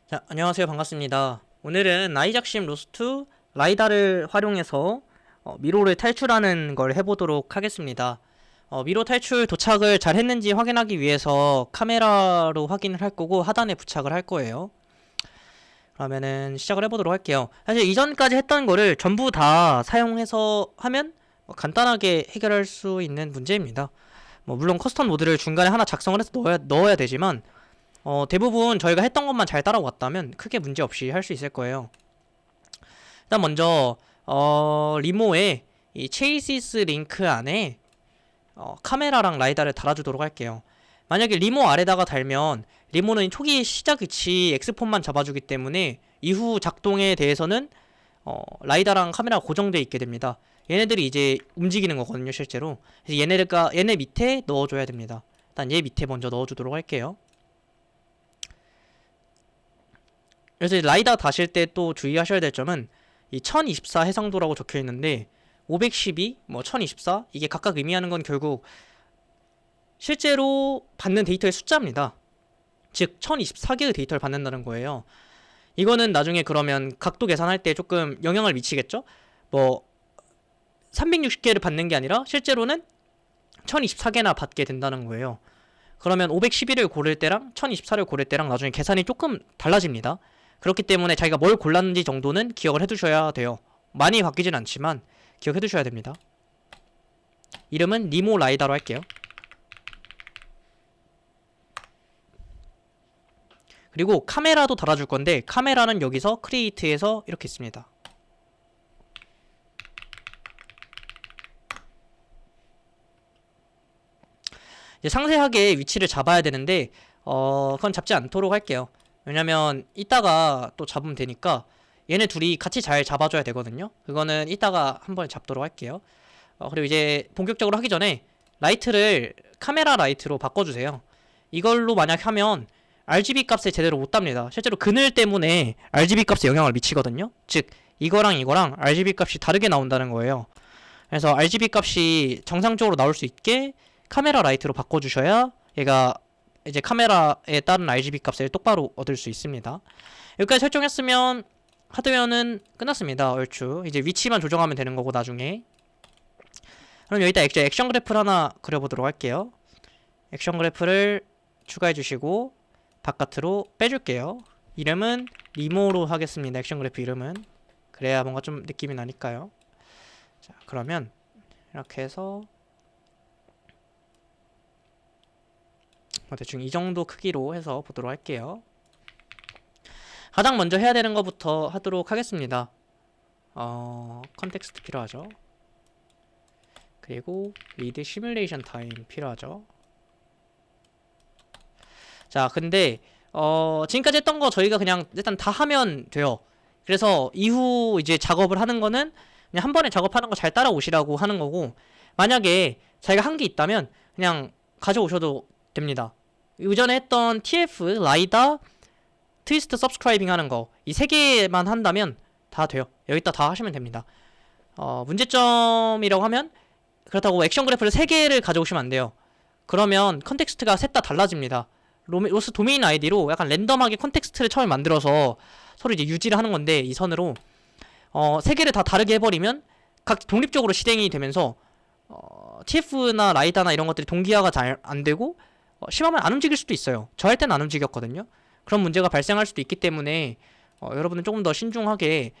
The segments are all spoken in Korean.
자, 안녕하세요. 반갑습니다. 오늘은 아이작심 로스트 라이다를 활용해서 미로를 탈출하는 걸 해보도록 하겠습니다. 미로 탈출 도착을 잘 했는지 확인하기 위해서 카메라로 확인을 할 거고 하단에 부착을 할 거예요. 그러면은 시작을 해보도록 할게요. 사실 이전까지 했던 거를 전부 다 사용해서 하면 간단하게 해결할 수 있는 문제입니다. 물론 커스텀 노드를 중간에 하나 작성을 해서 넣어야 되지만 대부분 저희가 했던 것만 잘 따라왔다면 크게 문제 없이 할 수 있을 거예요. 일단 먼저 리모에 이 체이시스 링크 안에 카메라랑 라이다를 달아주도록 할게요. 만약에 리모 아래다가 달면 리모는 초기 시작 위치 X폰만 잡아주기 때문에 이후 작동에 대해서는 라이다랑 카메라가 고정되어 있게 됩니다. 얘네들이 이제 움직이는 거거든요, 실제로. 그래서 얘네 밑에 넣어줘야 됩니다. 일단 얘 밑에 먼저 넣어주도록 할게요. 그래서 라이다 다실 때 또 주의하셔야 될 점은 이 1024 해상도라고 적혀 있는데 512, 1024 이게 각각 의미하는 건 결국 실제로 받는 데이터의 숫자입니다. 즉 1024개의 데이터를 받는다는 거예요. 이거는 나중에 그러면 각도 계산할 때 조금 영향을 미치겠죠? 360개를 받는 게 아니라 실제로는 1024개나 받게 된다는 거예요. 그러면 512를 고를 때랑 1024를 고를 때랑 나중에 계산이 조금 달라집니다. 그렇기 때문에 자기가 뭘 골랐는지 정도는 기억을 해두셔야 돼요. 많이 바뀌진 않지만 기억해두셔야 됩니다. 이름은 니모 라이다로 할게요. 그리고 카메라도 달아줄 건데 카메라는 여기서 크리에이트에서 이렇게 있습니다. 이제 상세하게 위치를 잡아야 되는데 그건 잡지 않도록 할게요. 왜냐면 이따가 또 잡으면 되니까 얘네 둘이 같이 잘 잡아줘야 되거든요. 그거는 이따가 한번 잡도록 할게요. 그리고 이제 본격적으로 하기 전에 라이트를 카메라 라이트로 바꿔주세요. 이걸로 만약 하면 RGB 값에 제대로 못 답니다. 실제로 그늘 때문에 RGB 값에 영향을 미치거든요. 즉 이거랑 RGB 값이 다르게 나온다는 거예요. 그래서 RGB 값이 정상적으로 나올 수 있게 카메라 라이트로 바꿔주셔야 얘가 이제 카메라에 따른 RGB 값을 똑바로 얻을 수 있습니다. 여기까지 설정했으면 하드웨어는 끝났습니다. 얼추 이제 위치만 조정하면 되는 거고 나중에. 그럼 여기다 액션 그래프를 하나 그려보도록 할게요. 액션 그래프를 추가해 주시고 바깥으로 빼줄게요. 이름은 리모로 하겠습니다. 액션 그래프 이름은. 그래야 뭔가 좀 느낌이 나니까요. 자, 그러면 이렇게 해서 대충 이 정도 크기로 해서 보도록 할게요. 가장 먼저 해야 되는 것부터 하도록 하겠습니다. 컨텍스트 필요하죠. 그리고 리드 시뮬레이션 타임 필요하죠. 자, 근데 지금까지 했던 거 저희가 그냥 일단 다 하면 돼요. 그래서 이후 이제 작업을 하는 거는 그냥 한 번에 작업하는 거 잘 따라오시라고 하는 거고, 만약에 자기가 한 게 있다면 그냥 가져오셔도 됩니다. 이전에 했던 TF, 라이다, 트위스트 서브스크라이빙 하는 거 이 세 개만 한다면 다 돼요. 여기다 다 하시면 됩니다. 문제점이라고 하면 그렇다고 액션 그래프를 3개를 가져오시면 안 돼요. 그러면 컨텍스트가 셋 다 달라집니다. 로스 도메인 아이디로 약간 랜덤하게 컨텍스트를 처음에 만들어서 서로 이제 유지를 하는 건데, 이 선으로 3개를 다 다르게 해버리면 각 독립적으로 실행이 되면서 TF나 라이다나 이런 것들이 동기화가 잘 안 되고 심하면 안 움직일 수도 있어요. 저 할 때는 안 움직였거든요. 그런 문제가 발생할 수도 있기 때문에 여러분은 조금 더 신중하게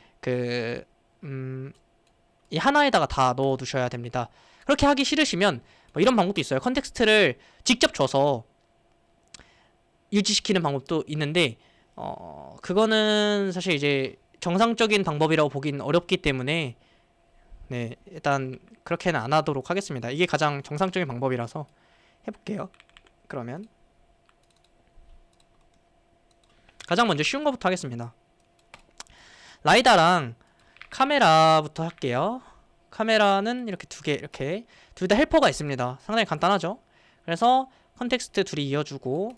이 하나에다가 다 넣어두셔야 됩니다. 그렇게 하기 싫으시면 이런 방법도 있어요. 컨텍스트를 직접 줘서 유지시키는 방법도 있는데 그거는 사실 이제 정상적인 방법이라고 보긴 어렵기 때문에 네, 일단 그렇게는 안 하도록 하겠습니다. 이게 가장 정상적인 방법이라서 해볼게요. 그러면 가장 먼저 쉬운 거부터 하겠습니다. 라이다랑 카메라부터 할게요. 카메라는 이렇게 두 개, 이렇게 둘 다 헬퍼가 있습니다. 상당히 간단하죠. 그래서 컨텍스트 둘이 이어주고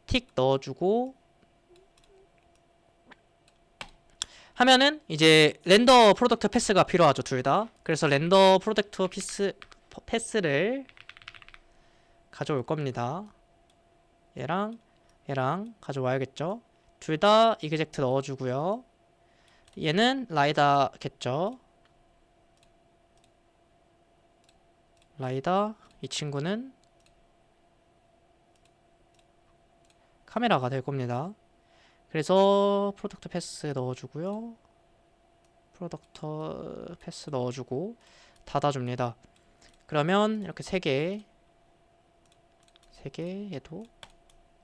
틱 넣어주고 하면은 이제 렌더 프로덕트 패스가 필요하죠. 둘 다. 그래서 렌더 프로덕트 패스를 가져올 겁니다. 얘랑 가져와야겠죠. 둘 다 이그젝트 넣어주고요. 얘는 라이다겠죠. 라이다. 이 친구는 카메라가 될 겁니다. 그래서 프로덕트 패스 넣어주고요. 프로덕트 패스 넣어주고 닫아줍니다. 그러면 이렇게 3개 얘도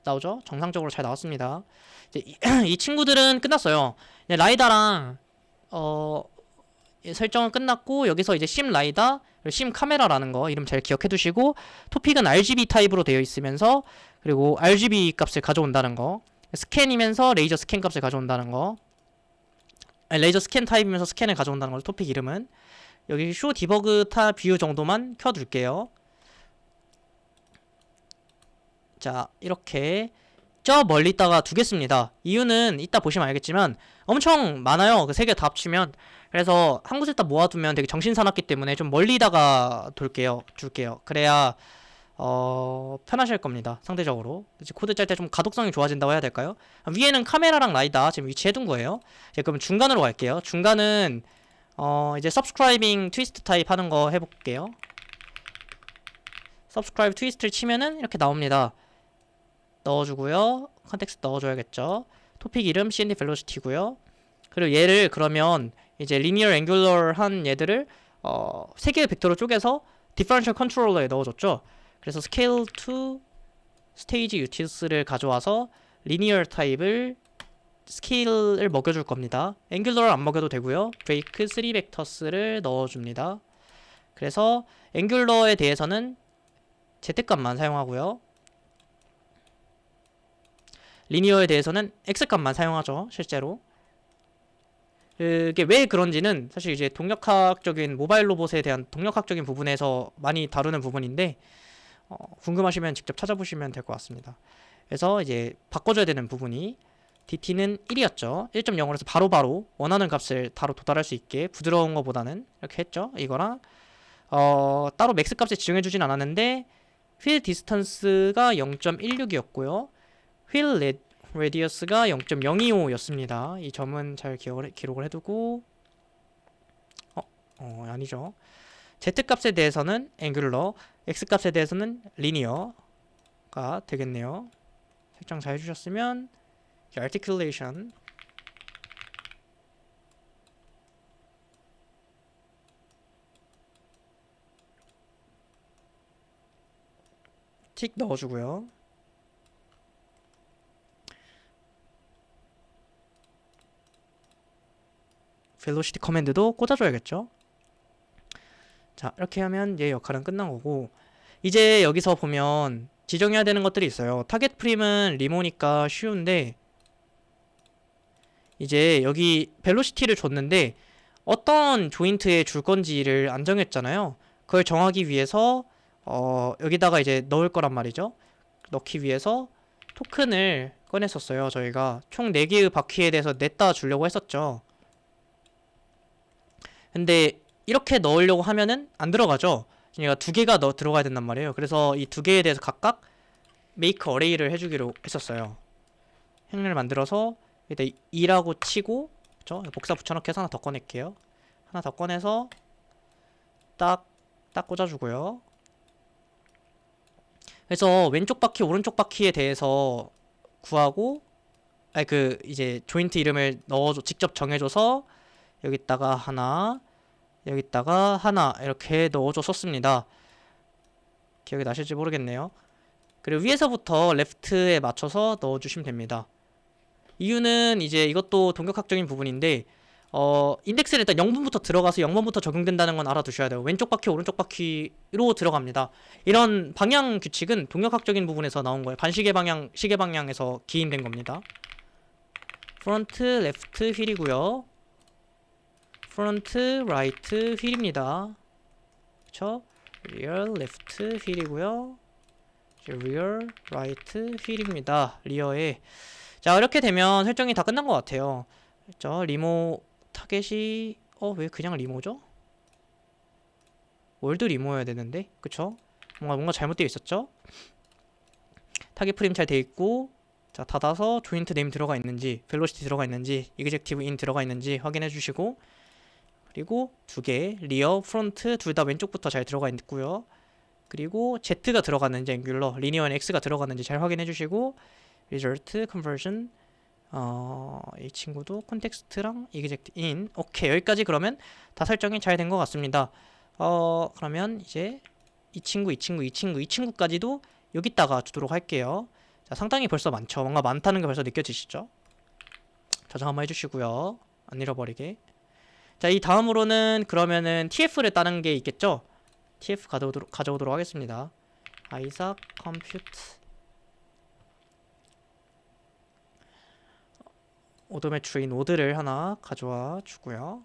나오죠? 정상적으로 잘 나왔습니다. 이제 이 친구들은 끝났어요. 라이다랑 설정은 끝났고, 여기서 이제 심 라이다, 심 카메라라는 거 이름 잘 기억해 두시고, 토픽은 RGB 타입으로 되어 있으면서, 그리고 RGB 값을 가져온다는 거, 스캔이면서 레이저 스캔 값을 가져온다는 거, 아니, 레이저 스캔 타입이면서 스캔을 가져온다는 거, 토픽 이름은. 여기 쇼 디버그 타 뷰 정도만 켜둘게요. 자, 이렇게 저 멀리 있다가 두겠습니다. 이유는 이따 보시면 알겠지만 엄청 많아요. 그 3개 다 합치면. 그래서 한 곳에다 모아두면 되게 정신사납기 때문에 좀 멀리다가 줄게요. 그래야 편하실 겁니다. 상대적으로. 이제 코드 짤 때 좀 가독성이 좋아진다고 해야 될까요? 위에는 카메라랑 라이다 지금 위치해둔 거예요. 이제 그럼 중간으로 갈게요. 중간은 이제 subscribing 트위스트 타입 하는 거 해볼게요. subscribe 트위스트를 치면은 이렇게 나옵니다. 넣어주고요. 컨텍스트 넣어줘야겠죠. 토픽 이름 cnd velocity고요. 그리고 얘를 그러면 이제 linear angular 한 얘들을 3개의 벡터로 쪼개서 differential controller에 넣어줬죠. 그래서 scale to stage utils를 가져와서 linear 타입을 스케일을 먹여줄 겁니다. angular 안 먹여도 되고요. break 3 vectors를 넣어줍니다. 그래서 angular에 대해서는 z값만 사용하고요. 리니어에 대해서는 x값만 사용하죠. 실제로. 그게 왜 그런지는 사실 이제 동력학적인 모바일 로봇에 대한 동력학적인 부분에서 많이 다루는 부분인데 궁금하시면 직접 찾아보시면 될 것 같습니다. 그래서 이제 바꿔줘야 되는 부분이 DT는 1이었죠. 1.0으로 해서 바로바로 원하는 값을 바로 도달할 수 있게 부드러운 것보다는 이렇게 했죠. 이거랑 따로 맥스 값을 지정해주진 않았는데 휠 디스턴스가 0.16이었고요. 휠 레디어스가 0.025였습니다. 이 점은 잘 기록을 해두고 아니죠. Z값에 대해서는 앵귤러, X값에 대해서는 리니어가 되겠네요. 설정 잘 해주셨으면 articulation 틱 넣어주고요. velocity 커맨드도 꽂아줘야겠죠. 자, 이렇게 하면 얘 역할은 끝난 거고, 이제 여기서 보면 지정해야 되는 것들이 있어요. 타겟 프림은 리모니까 쉬운데, 이제 여기 velocity를 줬는데 어떤 조인트에 줄 건지를 안 정했잖아요. 그걸 정하기 위해서 여기다가 이제 넣을 거란 말이죠. 넣기 위해서 토큰을 꺼냈었어요. 저희가 총 4개의 바퀴에 대해서 냈다 주려고 했었죠. 근데 이렇게 넣으려고 하면은 안 들어가죠. 그러니까 2개가 들어가야 된단 말이에요. 그래서 이 2개에 대해서 각각 make array를 해주기로 했었어요. 행렬을 만들어서 일단 2라고 치고, 그쵸? 복사 붙여넣기 해서 하나 더 꺼낼게요. 하나 더 꺼내서 딱 꽂아주고요. 그래서 왼쪽 바퀴 오른쪽 바퀴에 대해서 구하고, 이제 조인트 이름을 직접 정해줘서 여기다가 하나, 여기다가 하나 이렇게 넣어줬었습니다. 기억이 나실지 모르겠네요. 그리고 위에서부터 레프트에 맞춰서 넣어주시면 됩니다. 이유는 이제 이것도 동격학적인 부분인데 인덱스를 일단 0번부터 들어가서 0번부터 적용된다는 건 알아두셔야 돼요. 왼쪽 바퀴 오른쪽 바퀴로 들어갑니다. 이런 방향 규칙은 동력학적인 부분에서 나온 거예요. 반시계 방향, 시계 방향에서 기인된 겁니다. 프론트 레프트 휠이고요. 프론트 라이트 휠입니다. 그쵸? 리얼 레프트 휠이고요. 리얼 라이트 휠입니다. 리어에. 자, 이렇게 되면 설정이 다 끝난 것 같아요. 그쵸? 리모 타겟이 왜 그냥 리모죠? 월드 리모여야 되는데, 그쵸? 뭔가 잘못되어 있었죠? 타겟 프레임 잘 돼 있고, 자, 닫아서 조인트 네임 들어가 있는지, 벨로시티 들어가 있는지, 이그젝티브 인 들어가 있는지 확인해 주시고, 그리고 두 개, 리어, 프론트 둘 다 왼쪽부터 잘 들어가 있고요. 그리고 Z가 들어갔는지 앵귤러, 리니어는 X가 들어갔는지 잘 확인해 주시고, result, conversion, 이 친구도 콘텍스트랑 이그젝트 인. 오케이, 여기까지 그러면 다 설정이 잘 된 것 같습니다. 그러면 이제 이 친구까지도 여기다가 두도록 할게요. 자, 상당히 벌써 많죠. 뭔가 많다는 게 벌써 느껴지시죠? 저장 한번 해주시고요. 안 잃어버리게. 자, 이 다음으로는 그러면은 TF를 따는 게 있겠죠? TF 가져오도록 하겠습니다. isaac compute 오도메트리 노드를 하나 가져와 주고요.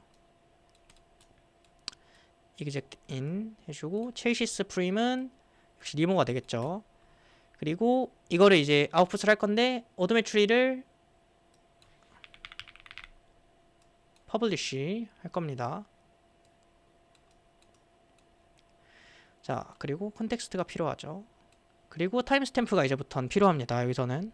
exect in 해주고, 체이시스 프림은 역시 리모가 되겠죠. 그리고 이거를 이제 아웃풋을 할 건데, 오도메트리를 퍼블리쉬 할 겁니다. 자, 그리고 컨텍스트가 필요하죠. 그리고 타임스탬프가 이제부터는 필요합니다. 여기서는.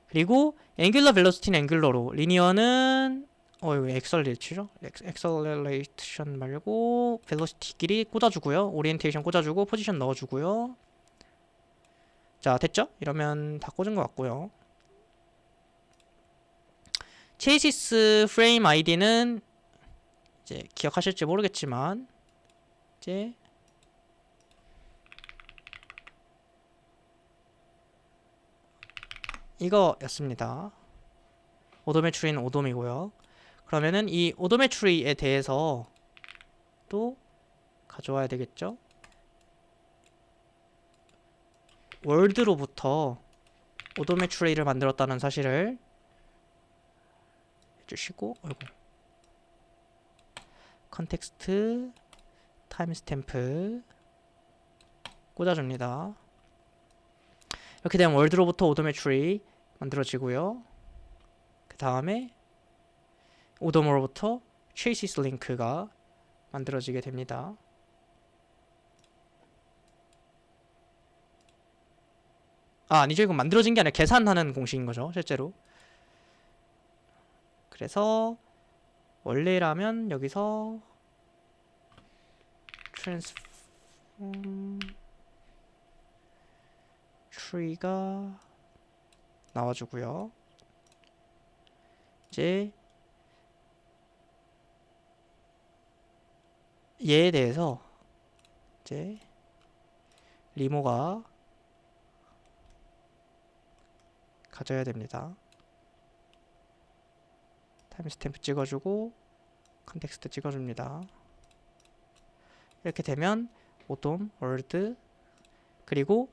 그리고 앵귤러 벨로시티는 앵귤러로, 리니어는 이거 엑셀레이트죠? 엑셀레이션 말고 벨로시티끼리 꽂아주고요. 오리엔테이션 꽂아주고 포지션 넣어주고요. 자, 됐죠? 이러면 다 꽂은 것 같고요. 체이시스 프레임 아이디는 이제 기억하실지 모르겠지만 이제 이거였습니다. 오도메트리는 오돔이고요. 그러면은 이 오도메트리에 대해서 또 가져와야 되겠죠? 월드로부터 오도메트리를 만들었다는 사실을 해주시고, 컨텍스트 타임스탬프 꽂아줍니다. 이렇게 되면 월드로부터 오도메트리 만들어지고요. 그 다음에 오돔으로부터 체이시스 링크가 만들어지게 됩니다. 아니죠. 이건 만들어진 게 아니라 계산하는 공식인 거죠, 실제로. 그래서 원래라면 여기서 transform tree가 나와주고요. 이제 얘에 대해서 이제 리모가 가져야 됩니다. 타임스탬프 찍어주고 컨텍스트 찍어줍니다. 이렇게 되면 오돔 월드, 그리고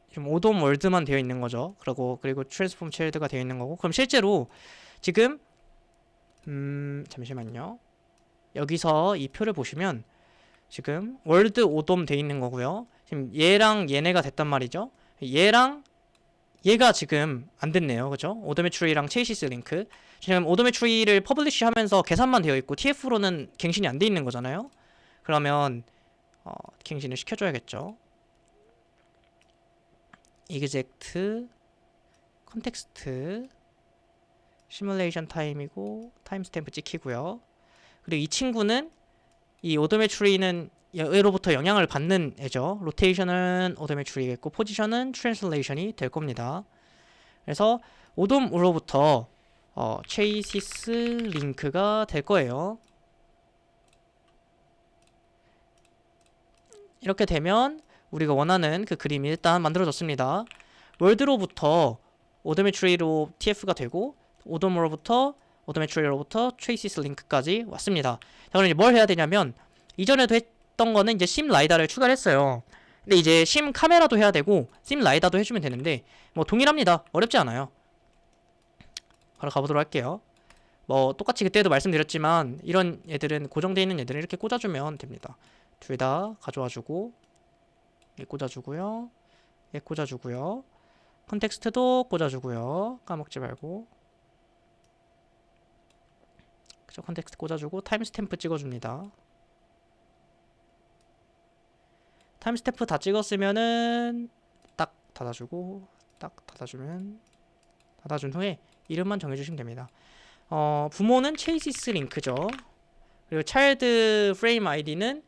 지금 오돔 월드만 되어 있는 거죠. 그리고 트랜스폼 차일드가 되어 있는 거고, 그럼 실제로 지금 잠시만요. 여기서 이 표를 보시면 지금 월드 오돔 되어 있는 거고요. 지금 얘랑 얘네가 됐단 말이죠. 얘랑 얘가 지금 안 됐네요. 그죠? 오도메트리랑 체이시스 링크. 지금 오도메트리를 퍼블리쉬 하면서 계산만 되어 있고 TF로는 갱신이 안 돼 있는 거잖아요. 그러면 갱신을 시켜줘야겠죠. 이그젝트 컨텍스트 시뮬레이션 타임이고 타임스탬프 찍히고요. 그리고 이 친구는, 이 오도메트리는 얘로부터 영향을 받는 애죠. 로테이션은 오도메트리겠고 포지션은 트랜슬레이션이 될 겁니다. 그래서 오돔으로부터 체이시스 링크가 될 거예요. 이렇게 되면 우리가 원하는 그 그림이 일단 만들어졌습니다. 월드로부터 오도메트리로 TF가 되고, 오도메트리로부터 체이시스 링크까지 왔습니다. 자, 그럼 이제 뭘 해야 되냐면, 이전에도 했던 거는 이제 심 라이다를 추가를 했어요. 근데 이제 심 카메라도 해야 되고 심 라이다도 해주면 되는데 뭐 동일합니다. 어렵지 않아요. 바로 가보도록 할게요. 뭐 똑같이 그때도 말씀드렸지만 이런 애들은 고정되어 있는 애들은 이렇게 꽂아주면 됩니다. 둘 다 가져와주고, 얘 꽂아주고요, 얘 꽂아주고요, 컨텍스트도 꽂아주고요. 까먹지 말고. 그쵸, 컨텍스트 꽂아주고 타임스탬프 찍어줍니다. 타임스탬프 다 찍었으면은 딱 닫아주고, 딱 닫아주면 받아준 후에 이름만 정해주시면 됩니다. 부모는 체이시스 링크죠. 그리고 차일드 프레임 아이디는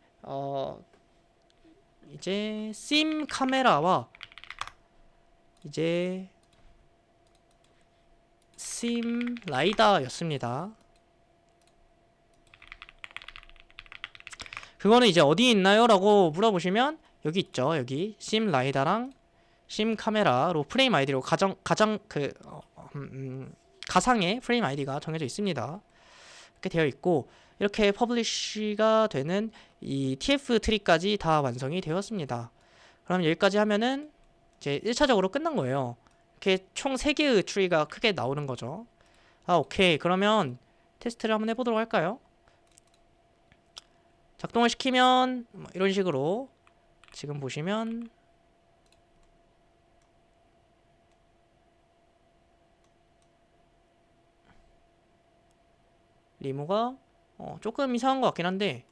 이제 심 카메라와 이제 심 라이다였습니다. 그거는 이제 어디 있나요? 라고 물어보시면 여기 있죠. 여기 심 라이다랑 심 카메라로 프레임 아이디로 가상의 프레임 아이디가 정해져 있습니다. 이렇게 되어 있고 이렇게 퍼블리쉬가 되는 이 TF 트리까지 다 완성이 되었습니다. 그럼 여기까지 하면은 이제 1차적으로 끝난 거예요. 이렇게 총 3개의 트리가 크게 나오는 거죠. 오케이. 그러면 테스트를 한번 해보도록 할까요? 작동을 시키면 이런 식으로 지금 보시면 리모가 조금 이상한 것 같긴 한데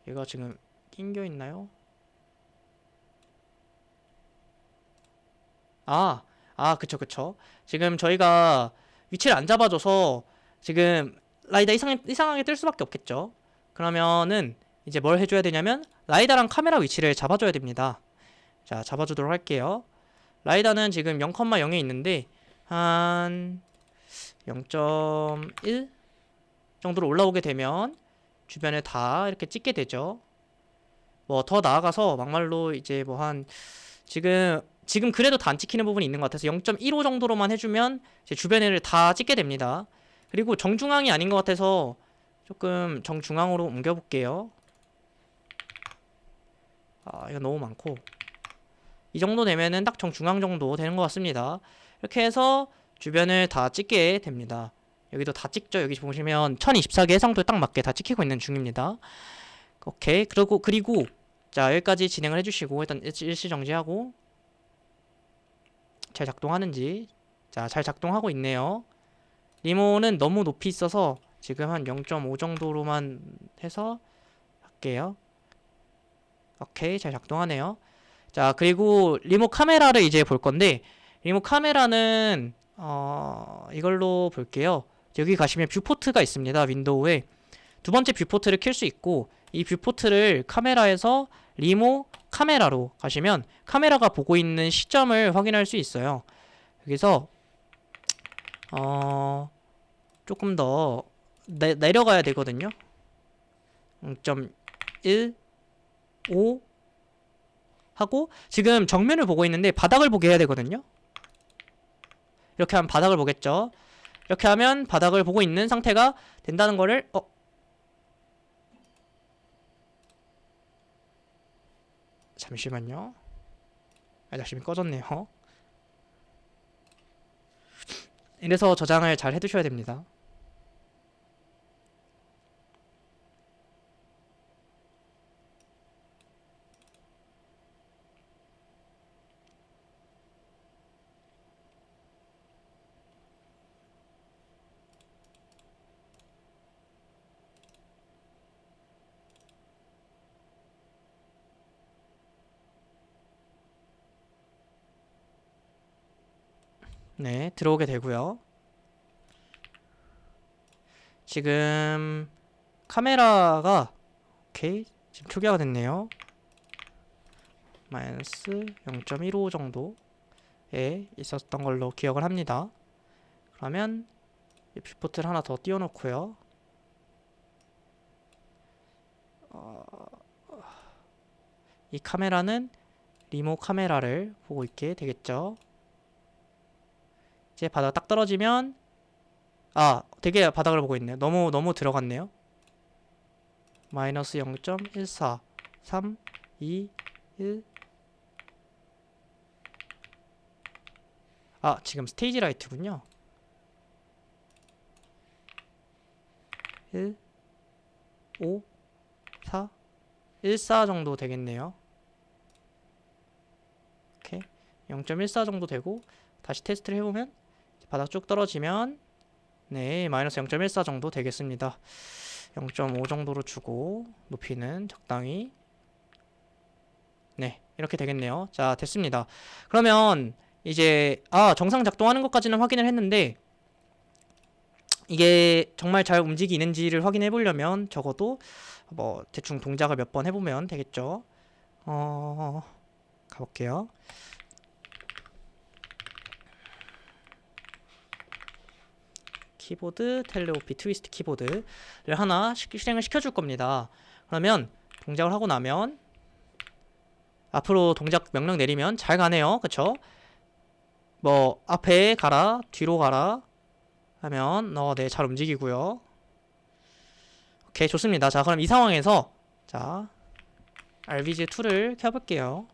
얘가 지금 낑겨 있나요? 그쵸. 지금 저희가 위치를 안 잡아줘서 지금 라이다 이상하게 뜰 수밖에 없겠죠. 그러면은 이제 뭘 해줘야 되냐면 라이다랑 카메라 위치를 잡아줘야 됩니다. 자, 잡아주도록 할게요. 라이다는 지금 0,0에 있는데 한 0.1 정도로 올라오게 되면 주변에 다 이렇게 찍게 되죠. 뭐 더 나아가서 막말로 이제 뭐 한 지금 그래도 다 안 찍히는 부분이 있는 것 같아서 0.15 정도로만 해주면 이제 주변에를 다 찍게 됩니다. 그리고 정중앙이 아닌 것 같아서 조금 정중앙으로 옮겨볼게요. 이거 너무 많고 이 정도 되면은 딱 정중앙 정도 되는 것 같습니다. 이렇게 해서 주변을 다 찍게 됩니다. 여기도 다 찍죠. 여기 보시면 1024개 해상도에 딱 맞게 다 찍히고 있는 중입니다. 오케이. 그리고 자, 여기까지 진행을 해주시고 일단 일시 정지하고 잘 작동하는지. 자, 잘 작동하고 있네요. 리모는 너무 높이 있어서 지금 한 0.5 정도로만 해서 할게요. 오케이. 잘 작동하네요. 자, 그리고 리모 카메라를 이제 볼 건데 리모 카메라는 이걸로 볼게요. 여기 가시면 뷰포트가 있습니다. 윈도우에 두 번째 뷰포트를 켤 수 있고 이 뷰포트를 카메라에서 리모 카메라로 가시면 카메라가 보고 있는 시점을 확인할 수 있어요. 여기서 조금 더 내려가야 되거든요. 0.15 하고 지금 정면을 보고 있는데 바닥을 보게 해야 되거든요. 이렇게 하면 바닥을 보겠죠. 이렇게 하면 바닥을 보고 있는 상태가 된다는 거를 잠시만요. 알약심이 꺼졌네요. 이래서 저장을 잘 해두셔야 됩니다. 네, 들어오게 되고요. 지금 카메라가 오케이 지금 초기화가 됐네요. 마이너스 0.15 정도에 있었던 걸로 기억을 합니다. 그러면 이 뷰포트를 하나 더 띄워놓고요. 이 카메라는 리모 카메라를 보고 있게 되겠죠. 이제 바닥 딱 떨어지면 되게 바닥을 보고 있네요. 너무 들어갔네요. 마이너스 0.14 3 2 1 지금 스테이지 라이트군요. 1 5 4 14 정도 되겠네요. 오케이. 0.14 정도 되고 다시 테스트를 해보면 바닥 쭉 떨어지면 네, 마이너스 0.14 정도 되겠습니다. 0.5 정도로 주고 높이는 적당히 네, 이렇게 되겠네요. 자, 됐습니다. 그러면 이제 정상 작동하는 것까지는 확인을 했는데 이게 정말 잘 움직이는지를 확인해 보려면 적어도 뭐 대충 동작을 몇 번 해보면 되겠죠. 가볼게요. 키보드 텔레오피 트위스트 키보드를 하나 실행을 시켜줄 겁니다. 그러면 동작을 하고 나면 앞으로 동작 명령 내리면 잘 가네요. 그쵸? 뭐 앞에 가라, 뒤로 가라 하면 네, 잘 움직이고요. 오케이, 좋습니다. 자, 그럼 이 상황에서 자, RVG2를 켜볼게요.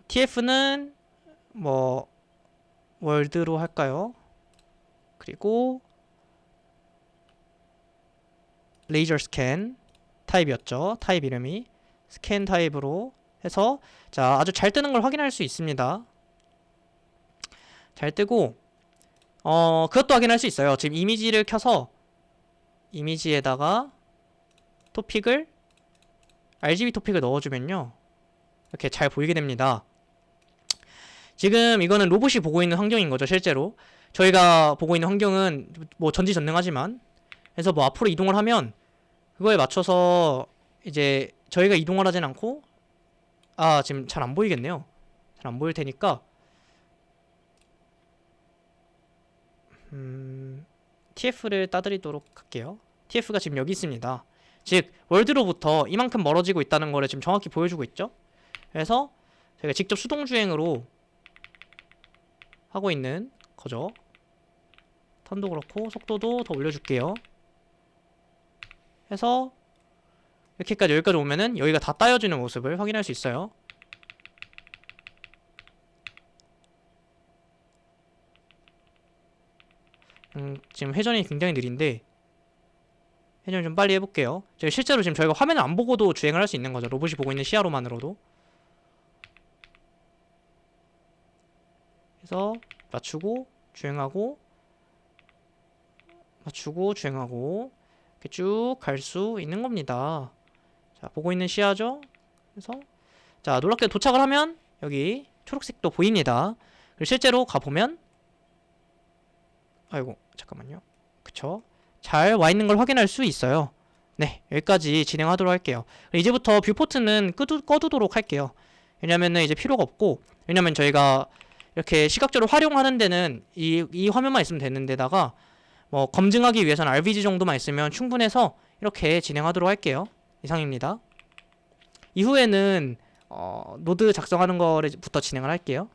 TF는 뭐 월드로 할까요? 그리고 레이저 스캔 타입이었죠. 타입 이름이 스캔 타입으로 해서 자, 아주 잘 뜨는 걸 확인할 수 있습니다. 잘 뜨고 그것도 확인할 수 있어요. 지금 이미지를 켜서 이미지에다가 토픽을 RGB 토픽을 넣어주면요, 이렇게 잘 보이게 됩니다. 지금 이거는 로봇이 보고 있는 환경인 거죠. 실제로 저희가 보고 있는 환경은 뭐 전지전능하지만, 그래서 뭐 앞으로 이동을 하면 그거에 맞춰서 이제 저희가 이동을 하진 않고, 지금 잘 안 보이겠네요. 잘 안 보일 테니까 TF를 따드리도록 할게요. TF가 지금 여기 있습니다. 즉 월드로부터 이만큼 멀어지고 있다는 거를 지금 정확히 보여주고 있죠. 그래서 저희가 직접 수동주행으로 하고 있는 거죠. 턴도 그렇고 속도도 더 올려줄게요. 해서 이렇게까지 여기까지 오면은 여기가 다 따여지는 모습을 확인할 수 있어요. 지금 회전이 굉장히 느린데 회전 좀 빨리 해볼게요. 실제로 지금 저희가 화면을 안 보고도 주행을 할 수 있는 거죠. 로봇이 보고 있는 시야로만으로도. 그래서 맞추고 주행하고 맞추고 주행하고 이렇게 쭉 갈 수 있는 겁니다. 자, 보고 있는 시야죠. 그래서 자, 놀랍게 도착을 하면 여기 초록색도 보입니다. 그리고 실제로 가보면 아이고 잠깐만요. 그쵸? 잘 와 있는 걸 확인할 수 있어요. 네, 여기까지 진행하도록 할게요. 이제부터 뷰포트는 꺼두도록 할게요. 왜냐면은 이제 필요가 없고, 왜냐면 저희가 이렇게 시각적으로 활용하는 데는 이 화면만 있으면 되는 데다가 뭐 검증하기 위해서는 RVG 정도만 있으면 충분해서 이렇게 진행하도록 할게요. 이상입니다. 이후에는 노드 작성하는 거부터 진행을 할게요.